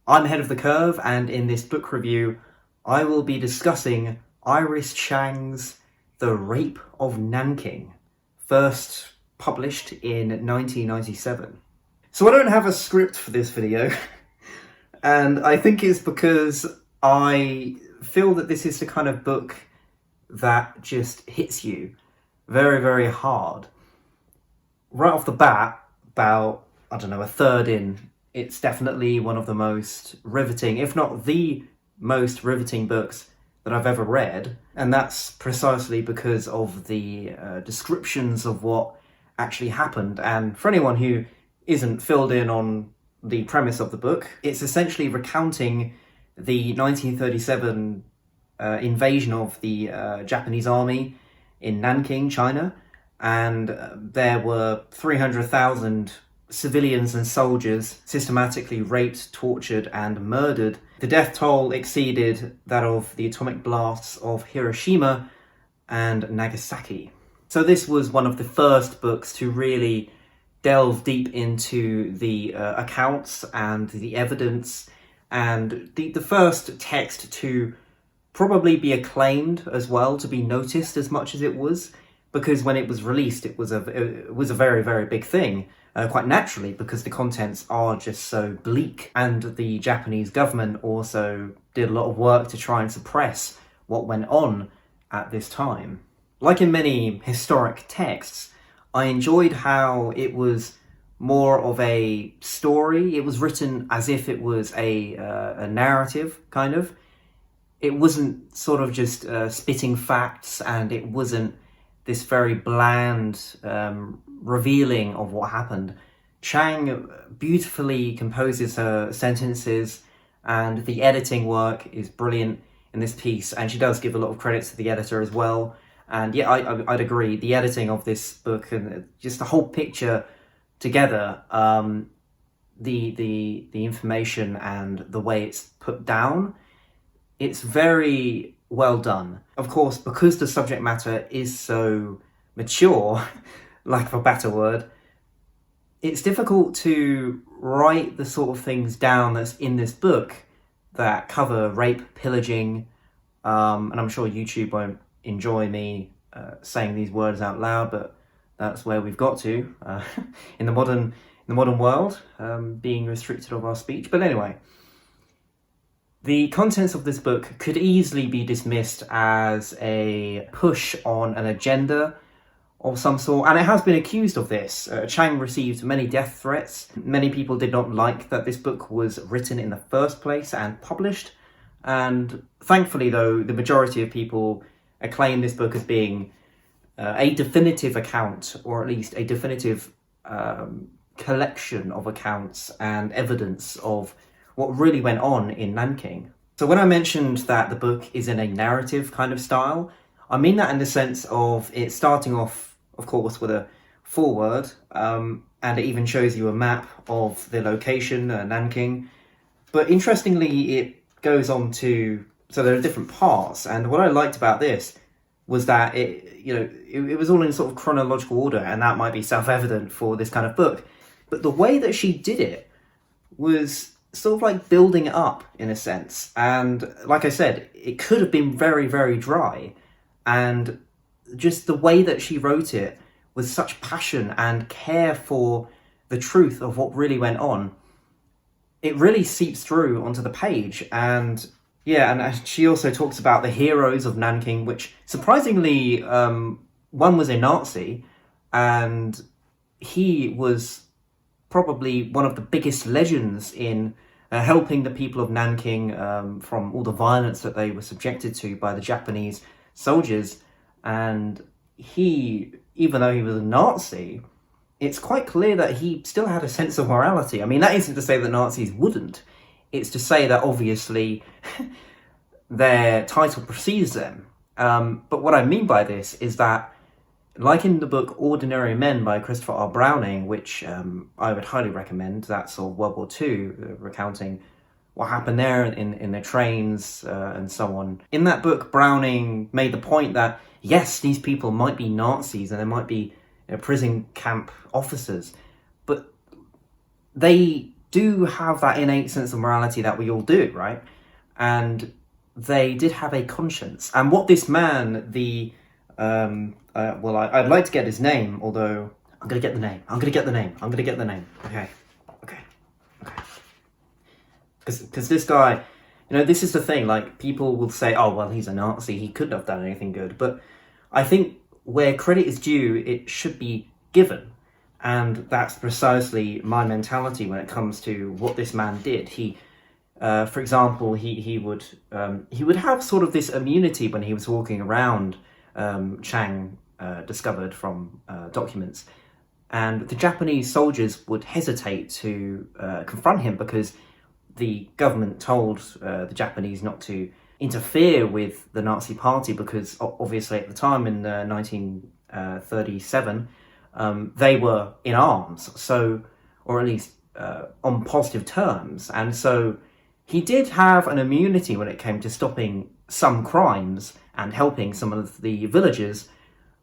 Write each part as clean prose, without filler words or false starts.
I'm ahead of the curve, and in this book review, I will be discussing Iris Chang's The Rape of Nanking, first published in 1997. So I don't have a script for this video, and I think it's because I feel that this is the kind of book that just hits you very, very hard. Right off the bat, about, I don't know, a third in, it's definitely one of the most riveting, if not the most riveting books that I've ever read. And that's precisely because of the descriptions of what actually happened. And for anyone who isn't filled in on the premise of the book, it's essentially recounting the 1937 invasion of the Japanese army in Nanking, China. And there were 300,000 civilians and soldiers systematically raped, tortured, and murdered. The death toll exceeded that of the atomic blasts of Hiroshima and Nagasaki. So this was one of the first books to really delve deep into the accounts and the evidence, and the first text to probably be acclaimed as well, to be noticed as much as it was, because when it was released, it was a very, very big thing, quite naturally, because the contents are just so bleak. And the Japanese government also did a lot of work to try and suppress what went on at this time. Like in many historic texts, I enjoyed how it was more of a story. It was written as if it was a narrative, kind of. It wasn't sort of just spitting facts, and it wasn't this very bland revealing of what happened. Chang beautifully composes her sentences, and the editing work is brilliant in this piece, and she does give a lot of credit to the editor as well. And yeah, I'd agree, the editing of this book and just the whole picture together, the information and the way it's put down, it's very well done. Of course, because the subject matter is so mature, lack of a better word, it's difficult to write the sort of things down that's in this book that cover rape, pillaging, and I'm sure YouTube won't enjoy me saying these words out loud, but that's where we've got to in the modern world, being restricted of our speech. But anyway, the contents of this book could easily be dismissed as a push on an agenda of some sort, and it has been accused of this. Chang received many death threats. Many people did not like that this book was written in the first place and published, and thankfully, though, the majority of people acclaim this book as being a definitive account, or at least a definitive collection of accounts and evidence of what really went on in Nanking. So when I mentioned that the book is in a narrative kind of style, I mean that in the sense of it starting off, of course, with a foreword, and it even shows you a map of the location, Nanking. But interestingly, it goes on to, so there are different parts, and what I liked about this was that it was all in sort of chronological order, and that might be self-evident for this kind of book. But the way that she did it was sort of like building it up in a sense. And like I said, it could have been very, very dry. And just the way that she wrote it with such passion and care for the truth of what really went on, it really seeps through onto the page. And yeah, and she also talks about the Heroes of Nanking, which surprisingly, one was a Nazi, and he was probably one of the biggest legends in helping the people of Nanking from all the violence that they were subjected to by the Japanese soldiers. And he, even though he was a Nazi, it's quite clear that he still had a sense of morality. I mean, that isn't to say that Nazis wouldn't. It's to say that obviously their title precedes them. But what I mean by this is that, like in the book Ordinary Men by Christopher R. Browning, which I would highly recommend, that's sort of World War II, recounting what happened there in the trains and so on. In that book, Browning made the point that, yes, these people might be Nazis and they might be prison camp officers, but they do have that innate sense of morality that we all do, right? And they did have a conscience. And what this man, I'd like to get his name, although I'm going to get the name. Okay. Because this guy, this is the thing, like, people will say, oh, well, he's a Nazi, he couldn't have done anything good. But I think where credit is due, it should be given. And that's precisely my mentality when it comes to what this man did. He, for example, he would have sort of this immunity when he was walking around, Chang discovered from documents. And the Japanese soldiers would hesitate to confront him because the government told the Japanese not to interfere with the Nazi party because obviously at the time in 1937 they were in arms, so, or at least on positive terms, and so he did have an immunity when it came to stopping some crimes and helping some of the villagers.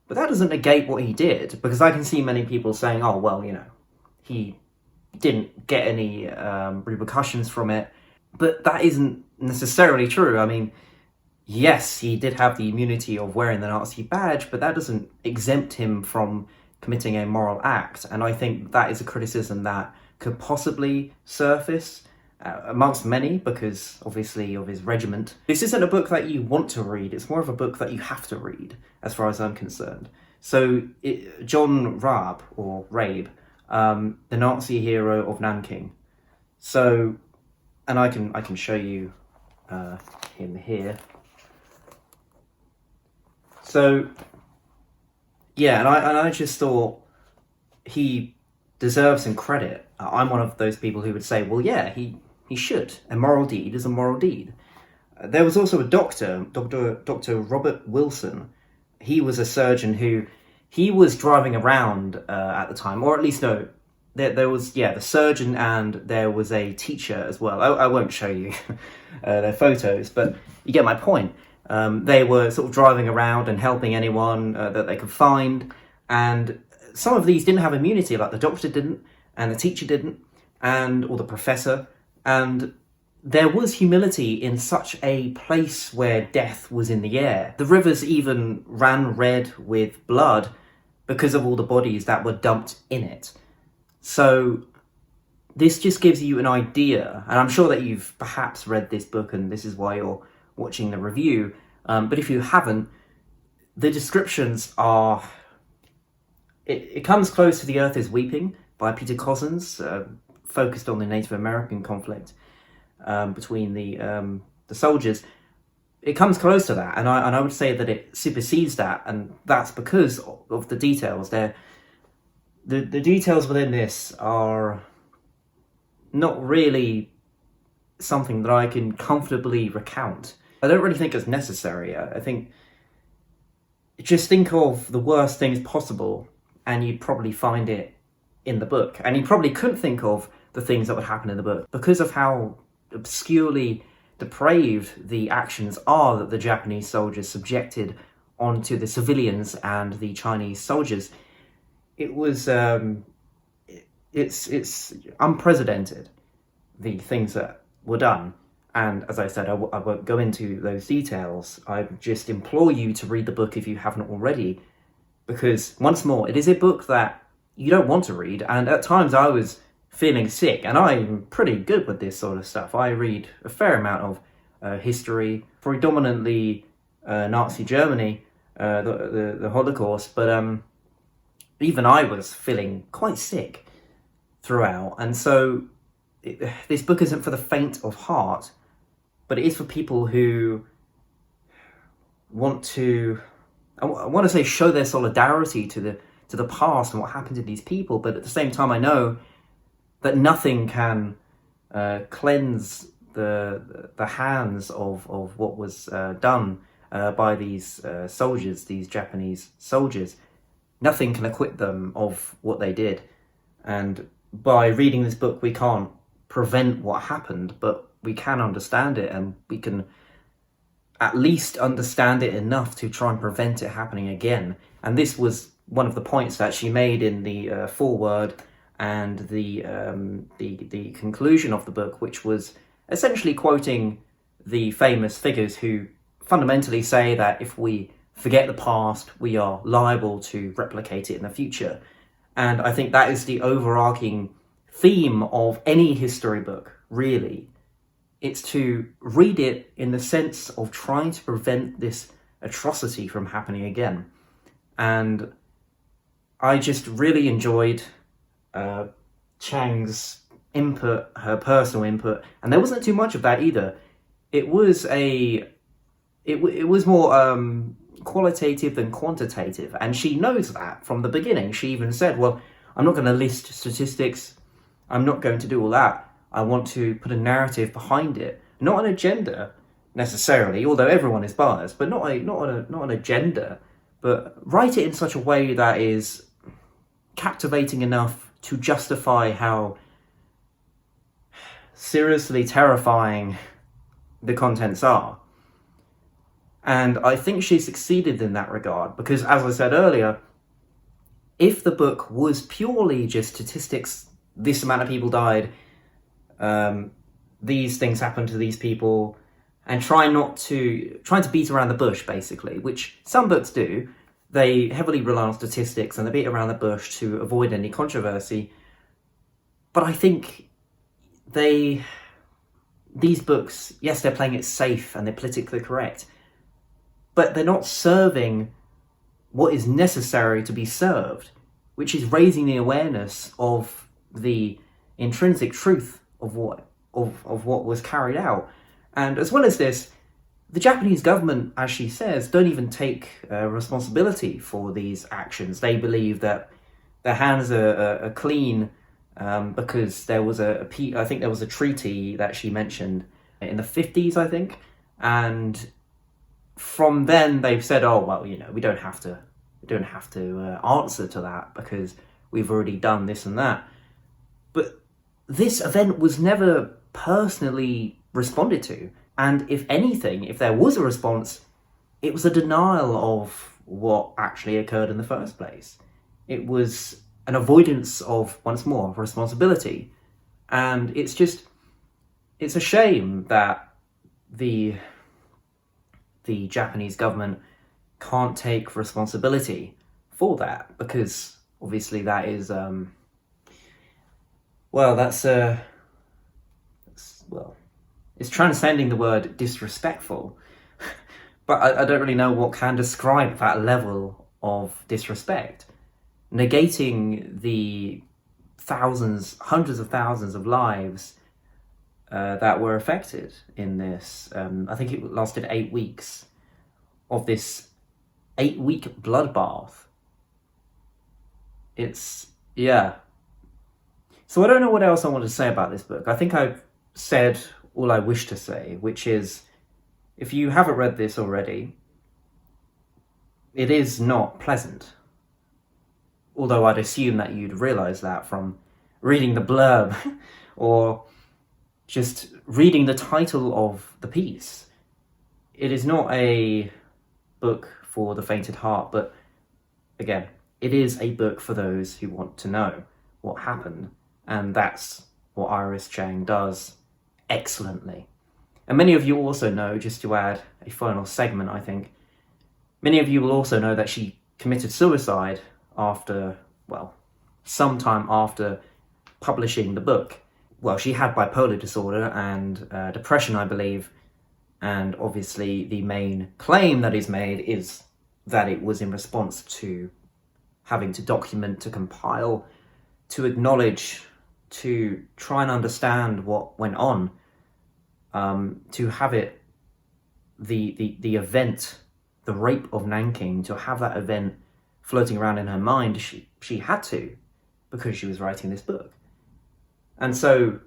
But that doesn't negate what he did, because I can see many people saying, oh, well, he didn't get any repercussions from it. But that isn't necessarily true. I mean, yes, he did have the immunity of wearing the Nazi badge, but that doesn't exempt him from committing a moral act. And I think that is a criticism that could possibly surface amongst many, because obviously of his regiment. This isn't a book that you want to read, it's more of a book that you have to read, as far as I'm concerned. So, John Rabe, or Rabe, the Nazi hero of Nanking. So, and I can show you him here. So, yeah, and I just thought he deserves some credit. I'm one of those people who would say, well, yeah, he should. A moral deed is a moral deed. There was also a Dr. Robert Wilson. He was a surgeon he was driving around at the time, or at least no, there was, the surgeon, and there was a teacher as well. I won't show you their photos, but you get my point. They were sort of driving around and helping anyone that they could find, and some of these didn't have immunity, like the doctor didn't, and the teacher didn't, or the professor, and there was humility in such a place where death was in the air. The rivers even ran red with blood because of all the bodies that were dumped in it. So this just gives you an idea, and I'm sure that you've perhaps read this book and this is why you're watching the review, but if you haven't, the descriptions are... It comes close to The Earth is Weeping by Peter Cozzens, focused on the Native American conflict between the soldiers. It comes close to that, and I would say that it supersedes that, and that's because of the details. The details within this are not really something that I can comfortably recount. I don't really think it's necessary. I think, just think of the worst things possible, and you'd probably find it in the book. And you probably couldn't think of the things that would happen in the book because of how obscurely depraved the actions are that the Japanese soldiers subjected onto the civilians and the Chinese soldiers. It was it's unprecedented, the things that were done. And as I said, I won't go into those details. I just implore you to read the book if you haven't already, because once more, it is a book that you don't want to read. And at times I was feeling sick, and I'm pretty good with this sort of stuff. I read a fair amount of history, predominantly Nazi Germany, the Holocaust, but even I was feeling quite sick throughout. And so this book isn't for the faint of heart, but it is for people who want to, I want to say, show their solidarity to the past and what happened to these people. But at the same time, I know that nothing can cleanse the hands of what was done by these soldiers, these Japanese soldiers. Nothing can acquit them of what they did. And by reading this book, we can't prevent what happened, but we can understand it, and we can at least understand it enough to try and prevent it happening again. And this was one of the points that she made in the foreword and the conclusion of the book, which was essentially quoting the famous figures who fundamentally say that if we forget the past, we are liable to replicate it in the future. And I think that is the overarching theme of any history book, really. It's to read it in the sense of trying to prevent this atrocity from happening again. And I just really enjoyed Chang's input, her personal input, and there wasn't too much of that either. It was more qualitative than quantitative, and she knows that from the beginning. She even said, well, I'm not going to list statistics, I'm not going to do all that. I want to put a narrative behind it, not an agenda necessarily, although everyone is biased, but not an agenda, but write it in such a way that is captivating enough to justify how seriously terrifying the contents are. And I think she succeeded in that regard, because as I said earlier, if the book was purely just statistics, this amount of people died, these things happened to these people, and trying to beat around the bush, basically, which some books do. They heavily rely on statistics and they beat around the bush to avoid any controversy. But I think these books, yes, they're playing it safe and they're politically correct, but they're not serving what is necessary to be served, which is raising the awareness of the intrinsic truth of what was carried out. And as well as this, the Japanese government, as she says, don't even take responsibility for these actions. They believe that their hands are clean because there was I think there was a treaty that she mentioned in the 50s, I think, and from then they've said, oh well, we don't have to answer to that because we've already done this and that. But this event was never personally responded to, and if anything, if there was a response, it was a denial of what actually occurred in the first place. It was an avoidance of, once more, responsibility. And it's a shame that the Japanese government can't take responsibility for that, because obviously that is it's transcending the word disrespectful. But I don't really know what can describe that level of disrespect, negating the hundreds of thousands of lives that were affected in this. I think it lasted 8 weeks of this 8-week bloodbath. So I don't know what else I want to say about this book. I think I've said all I wish to say, which is, if you haven't read this already, it is not pleasant. Although I'd assume that you'd realise that from reading the blurb or just reading the title of the piece. It is not a book for the faint at heart, but again, it is a book for those who want to know what happened, and that's what Iris Chang does excellently. And many of you also know, just to add a final segment, I think, many of you will also know that she committed suicide sometime after publishing the book. Well, she had bipolar disorder and depression, I believe, and obviously the main claim that is made is that it was in response to having to document, to compile, to acknowledge, to try and understand what went on, to have it, the event, the Rape of Nanking, to have that event floating around in her mind, she had to, because she was writing this book. And so,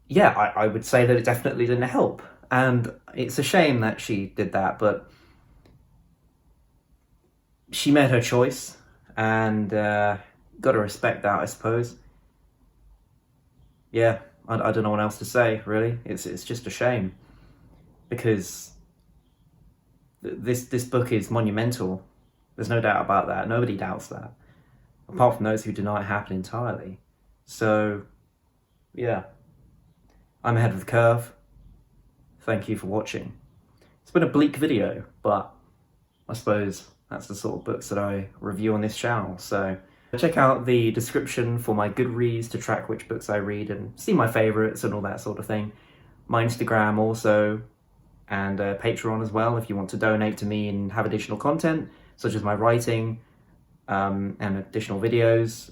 yeah, I would say that it definitely didn't help. And it's a shame that she did that, but she made her choice, and got to respect that, I suppose. Yeah, I don't know what else to say, really. It's just a shame, because this book is monumental. There's no doubt about that. Nobody doubts that, apart from those who deny it happened entirely. So, yeah, I'm ahead of the curve. Thank you for watching. It's been a bleak video, but I suppose that's the sort of books that I review on this channel. So check out the description for my Goodreads to track which books I read and see my favourites and all that sort of thing. My Instagram also, and Patreon as well if you want to donate to me and have additional content, such as my writing and additional videos.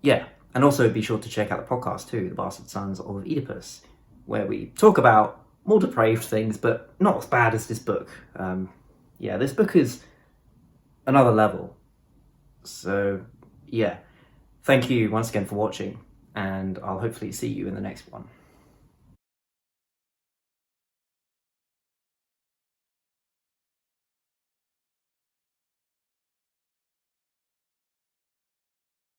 Yeah, and also be sure to check out the podcast too, The Bastard Sons of Oedipus, where we talk about more depraved things, but not as bad as this book. Yeah, this book is another level. So, yeah, thank you once again for watching, and I'll hopefully see you in the next one.